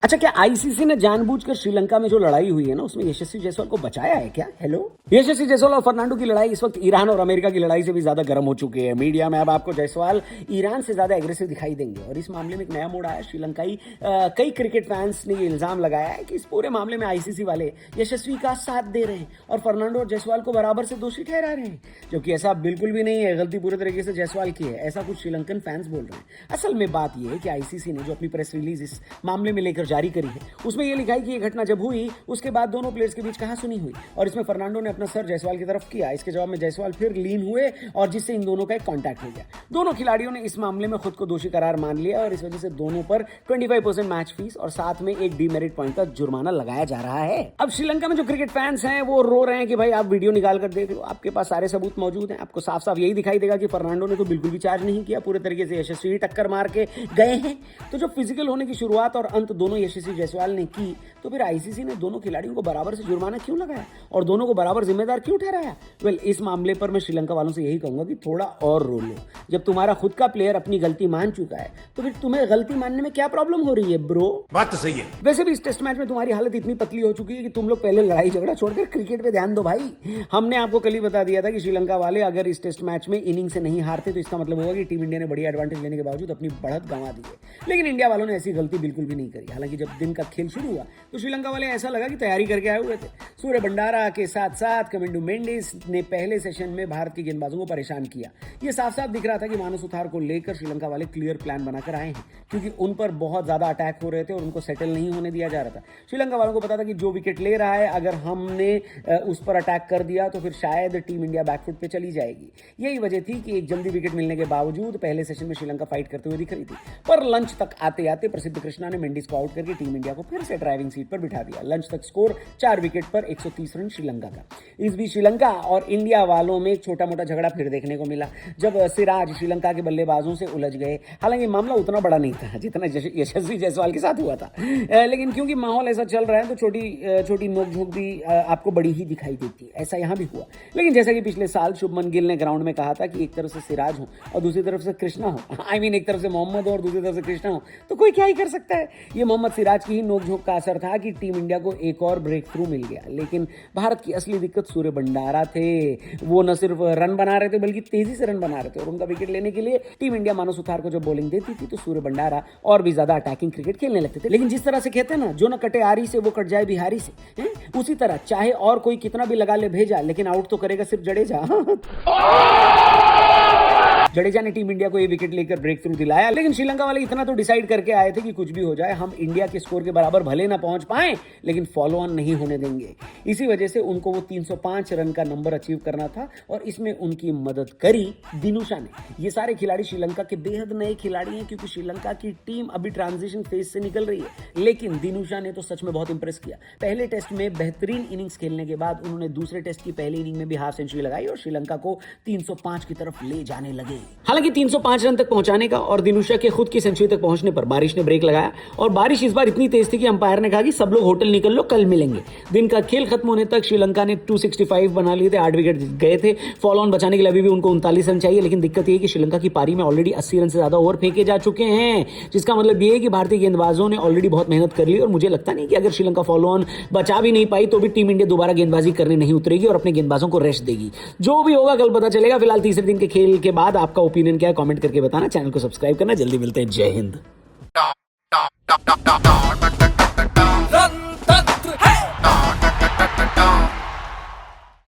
अच्छा, क्या आईसीसी ने जानबूझकर श्रीलंका में जो लड़ाई हुई है ना, उसमें यशस्वी जायसवाल को बचाया है क्या? हेलो, यशस्वी जायसवाल और फर्नांडो की लड़ाई इस वक्त ईरान और अमेरिका की लड़ाई से भी ज्यादा गर्म हो चुकी है। मीडिया में अब आपको जायसवाल ईरान से ज्यादा एग्रेसिव दिखाई देंगे और इस मामले में एक नया मोड़ आया। श्रीलंकाई कई क्रिकेट फैंस ने ये इल्जाम लगाया है कि इस पूरे मामले में आईसीसी वाले यशस्वी का साथ दे रहे हैं और फर्नांडो और जायसवाल को बराबर से दोषी ठहरा रहे हैं, जबकि ऐसा बिल्कुल भी नहीं है। गलती पूरे तरीके से जायसवाल की है, ऐसा कुछ श्रीलंकन फैंस बोल रहे हैं। असल में बात यह है कि आईसीसी ने जो अपनी प्रेस रिलीज इस मामले में लेकर जारी करी है, उसमें यह लिखा है कि यह घटना जब हुई उसके बाद दोनों प्लेयर्स के बीच कहासुनी हुई और इसमें फर्नांडो ने अपना सर जायसवाल की तरफ किया। इसके जवाब में जायसवाल फिर लीन हुए और जिससे इन दोनों का एक कांटेक्ट हो गया। दोनों खिलाड़ियों ने इस मामले में खुद को दोषी करार मान लिया और इस वजह से दोनों पर 25% मैच फीस और साथ में एक डीमेरिट पॉइंट का जुर्माना लगाया जा रहा है। अब श्रीलंका में जो क्रिकेट फैंस हैं वो रो रहे हैं कि भाई आप वीडियो निकाल कर देख लो, आपके पास सारे सबूत मौजूद हैं। आपको साफ साफ यही दिखाई देगा कि फर्नांडो ने तो बिल्कुल भी चार्ज नहीं किया, पूरे तरीके से यशस्वी टक्कर मार के गए हैं। तो जो फिजिकल होने की शुरुआत और अंत दोनों यशस्वी जायसवाल ने की, तो फिर आईसीसी ने दोनों खिलाड़ियों को बराबर से जुर्माना क्यों लगाया और दोनों को बराबर जिम्मेदार क्यों ठहराया? वेल, इस मामले पर मैं श्रीलंका वालों से यही कहूंगा कि थोड़ा और रो लो। जब तुम्हारा खुद का प्लेयर अपनी गलती मान चुका है तो फिर तुम्हें गलती मानने में क्या प्रॉब्लम हो रही है ब्रो? बात तो सही है। वैसे भी इस टेस्ट मैच में तुम्हारी हालत इतनी पतली हो चुकी है कि तुम लोग पहले लड़ाई झगड़ा छोड़कर क्रिकेट पे ध्यान दो भाई। हमने आपको कल ही बता दिया था कि श्रीलंका वाले अगर इस टेस्ट मैच में इनिंग से नहीं हारते तो इसका मतलब होगा कि टीम इंडिया ने बड़ी एडवांटेज लेने के बावजूद अपनी बढ़त गंवा दी है। लेकिन इंडिया वालों ने ऐसी गलती बिल्कुल भी नहीं करी। हालांकि जब दिन का खेल शुरू हुआ तो श्रीलंका वाले ऐसा लगा कि तैयारी करके आए हुए थे। सूर्य भंडारा के साथ साथ कमेंडू मेंडिस ने पहले सेशन में भारत के गेंदबाजों को परेशान किया। यह साफ साफ दिख रहा था कि मानव सुथार को लेकर श्रीलंका वाले क्लियर प्लान बनाकर आए हैं, क्योंकि उन पर बहुत ज्यादा अटैक हो रहे थे और उनको सेटल नहीं होने दिया जा रहा था। श्रीलंका वालों को पता था कि जो विकेट ले रहा है, अगर हमने उस पर अटैक कर दिया तो फिर शायद टीम इंडिया बैकफुट पे चली जाएगी। यही वजह थी कि एक जल्दी विकेट मिलने के बावजूद पहले सेशन में श्रीलंका फाइट करते हुए दिख रही थी। पर लंच तक आते आते प्रसिद्ध कृष्णा ने मेंडिस को आउट करके टीम इंडिया को फिर से ड्राइविंग सीट पर बिठा दिया। लंच तक स्कोर 4 विकेट पर 130 रन श्रीलंका का। इस बीच श्रीलंका और इंडिया वालों में एक छोटा मोटा झगड़ा फिर देखने को मिला जब सिराज श्रीलंका के बल्लेबाजों से उलझ गए। हालांकि मामला उतना बड़ा नहीं था जितना यशस्वी जायसवाल के साथ हुआ था, लेकिन क्योंकि माहौल ऐसा चल रहा है तो छोटी नोकझोंक भी आपको बड़ी ही दिखाई देती है। ऐसा यहां भी हुआ। लेकिन जैसा कि पिछले साल शुभमन गिल ने ग्राउंड में कहा था कि एक तरफ से सिराज हो और दूसरी तरफ से कृष्णा हो, एक तरफ से मोहम्मद हो और दूसरी तरफ से कृष्णा हो, तो कोई क्या ही कर सकता है। ये मोहम्मद सिराज की ही नोकझोंक का असर था कि टीम इंडिया को एक और ब्रेक थ्रू मिल गया। लेकिन भारत की असली दिक्कत सूर्य भंडारा थे। वो न सिर्फ रन बना रहे थे बल्कि तेजी से रन बना रहे थे और उनका विकेट लेने के लिए टीम इंडिया मानव सुथार को जब बॉलिंग देती थी तो सूर्य भंडारा और भी ज्यादा अटैकिंग क्रिकेट खेलने लगते थे। लेकिन जिस तरह से कहते हैं ना, जो न कटे आरी से वो कट जाए बिहारी से, उसी तरह चाहे और कोई कितना भी लगा ले भेजा, लेकिन आउट तो करेगा सिर्फ जडेजा। जडेजा ने टीम इंडिया को ये विकेट लेकर ब्रेक थ्रू दिलाया। लेकिन श्रीलंका वाले इतना तो डिसाइड करके आए थे कि कुछ भी हो जाए, हम इंडिया के स्कोर के बराबर भले ना पहुंच पाए लेकिन फॉलो ऑन नहीं होने देंगे। इसी वजह से उनको वो 305 रन का नंबर अचीव करना था और इसमें उनकी मदद करी दिनुशा ने। ये सारे खिलाड़ी श्रीलंका के बेहद नए खिलाड़ी हैं, क्योंकि श्रीलंका की टीम अभी ट्रांजिशन फेज से निकल रही है। लेकिन दिनुशा ने तो सच में बहुत इंप्रेस किया। पहले टेस्ट में बेहतरीन इनिंग्स खेलने के बाद उन्होंने दूसरे टेस्ट की पहली इनिंग में भी हाफ सेंचुरी लगाई और श्रीलंका को 305 की तरफ ले जाने लगे। हालांकि 305 रन तक पहुंचाने का और दिनुशा के खुद की सेंचुरी तक पहुंचने पर बारिश ने ब्रेक लगाया और बारिश इस बार इतनी तेज थी कि अंपायर ने कहा कि सब लोग होटल निकल लो, कल मिलेंगे। दिन का खेल खत्म होने तक श्रीलंका ने 265 बना लिए थे, 8 विकेट गए थे। फॉलो ऑन बचाने के लिए अभी भी उनको 39 रन चाहिए। लेकिन दिक्कत यह है कि श्रीलंका की पारी में ऑलरेडी 80 रन से ज्यादा ओवर फेंके जा चुके हैं, जिसका मतलब यह है कि भारतीय गेंदबाजों ने ऑलरेडी बहुत मेहनत कर ली और मुझे लगता नहीं कि अगर श्रीलंका फॉलो ऑन बचा भी नहीं पाई तो भी टीम इंडिया दोबारा गेंदबाजी करने नहीं उतरेगी और अपने गेंदबाजों को रेस्ट देगी। जो भी होगा कल पता चलेगा। फिलहाल तीसरे दिन के खेल के बाद आपका ओपिनियन क्या है कमेंट करके बताना। चैनल को सब्सक्राइब करना। जल्दी मिलते हैं। जय हिंद।